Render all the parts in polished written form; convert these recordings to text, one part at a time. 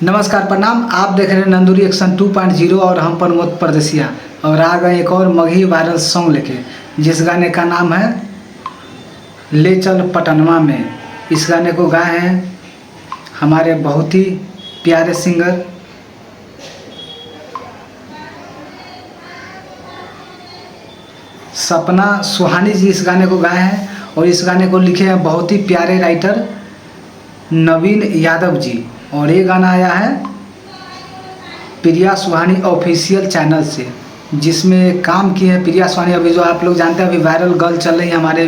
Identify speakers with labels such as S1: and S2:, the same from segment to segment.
S1: नमस्कार प्रणाम। आप देख रहे हैं नंदू रिएक्शन 2.0 और हम प्रमोद परदेसिया और आ गए एक और मगही वायरल सॉन्ग लेके, जिस गाने का नाम है ले चल पटनवा में। इस गाने को गाए हैं हमारे बहुत ही प्यारे सिंगर सपना सुहानी जी। इस गाने को गाए हैं और इस गाने को लिखे हैं बहुत ही प्यारे राइटर नवीन यादव जी। और ये गाना आया है प्रिया सुहानी ऑफिशियल चैनल से, जिसमें काम किए हैं प्रिया सुहानी। अभी जो आप लोग जानते हैं अभी वायरल गर्ल चल रही है हमारे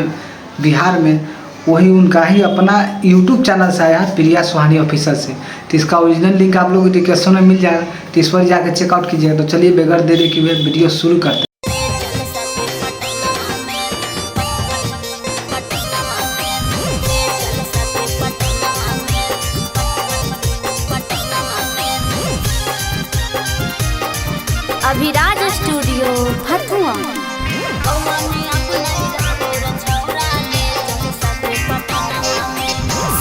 S1: बिहार में, वही उनका ही अपना यूट्यूब चैनल से आया है प्रिया सुहानी ऑफिशियल से। तो इसका ओरिजिनल लिंक आप लोगों को डिस्क्रिप्शन में मिल जाएगा, तो इस पर जाकर चेकआउट कीजिएगा। तो चलिए बगैर देरी किए वीडियो शुरू करते हैं।
S2: अभिराज स्टूडियो फतुआ।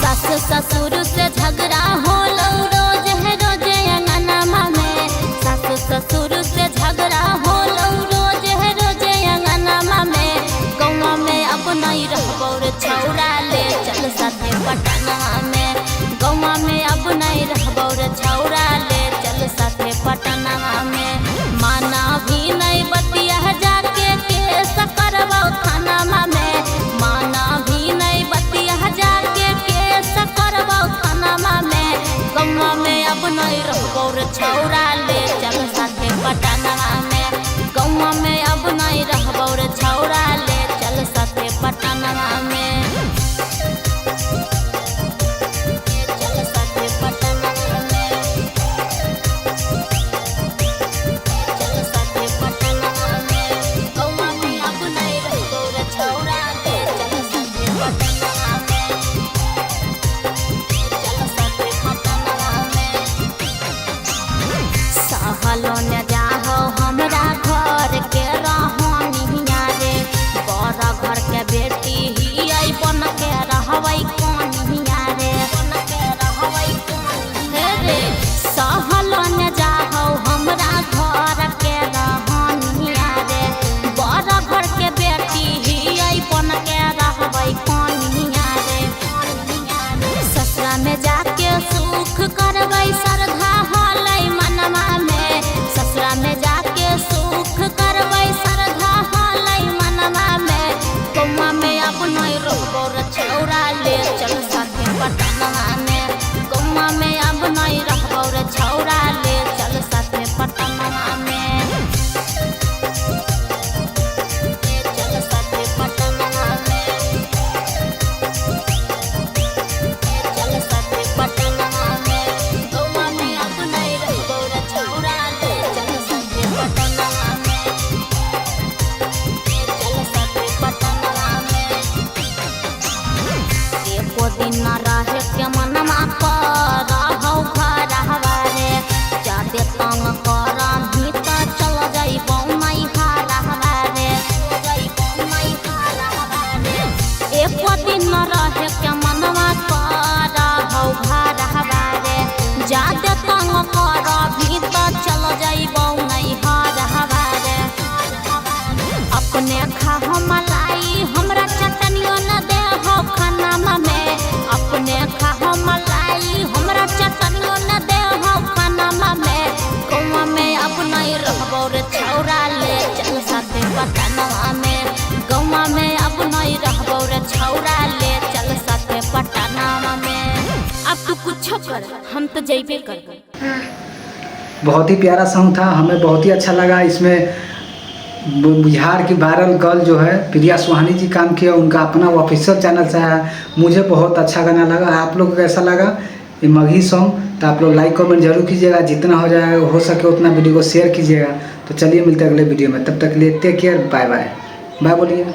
S2: सास ससुर से झगड़ा होलो रोज है रोज अंगनमा में। सास ससुर से झगड़ा होलो रोज है रोज अंगनमा में। गौवा में अब नहीं रहबो रे छौरा ले चल साथे पटना में। गौवा में अब नहीं रहबो रे छौरा ले चल साथे पटना में। माना भी नहीं बतिया जाके केस करबो थाना में। माना भी नहीं बतिया जाके केस करबो थाना में। गौवा में अब नहीं रहबो रे छौरा ले चल साथे पटना में। गौवा में अब नहीं रहबो रे छौरा ले चल साथे पटना में। सहलो न जाहो हमरा घर के रहनिया रे। बड़ा घर के बेटी ही आई बन के रहबै कनिया रे। रे सहलो न जाहो हमरा घर के रहनिया रे। बड़ा घर के बेटी ही आई बन के रहबै कनिया रे। ससुरा में जाके सुख करबै श्रद्धा होलै मनवा में। ससुरा में जाके सुख करबै श्रद्धा होलै मनवा में। गौवा में अब नहीं रहबो रे छौरा ले चल साथे पटना में। गौवा में अब नहीं रहबो रे छौरा ले चल साथे पटना में। चल साथे पटना में। चल साथे पटना में। गौवा में अब नहीं रहबो रे छौरा ले चल साथे पटना में। चल साथे पटना में। एको दिन न रहे के मनमा पर रहौ घर हवारे। जादे तंग करा भी त चल जाइबौ नहीं हारे। एको दिन न रहे के मनमा पर रहौ घर हवारे। जादे तंग करा भी त चल जाइबौ नहीं हारे। अपने खाहो मलाई हमरा चटनियो न दे हो खाना में। अपने खाहो मलाई हमरा चटनियो न दे हो खाना में। गौवा में अब नहीं रहबो रे छौरा ले चल साथे पटना में। गौवा में अब नहीं रहबो रे छौरा ले चल साथे पटना में। अब तू कुछ कर, हम तो जइबे करबे।
S1: बहुत ही प्यारा सॉन्ग था, हमें बहुत ही अच्छा लगा। इसमें बिहार की वायरल गर्ल जो है प्रिया सुहानी जी काम किया, उनका अपना ऑफिशियल चैनल से है। मुझे बहुत अच्छा गाना लगा। आप लोग को कैसा लगा ये मगही सॉन्ग? तो आप लोग लाइक कमेंट जरूर कीजिएगा, जितना हो जाएगा हो सके उतना वीडियो को शेयर कीजिएगा। तो चलिए मिलते हैं अगले वीडियो में, तब तक के लिए take care, bye bye. Bye बोलिए।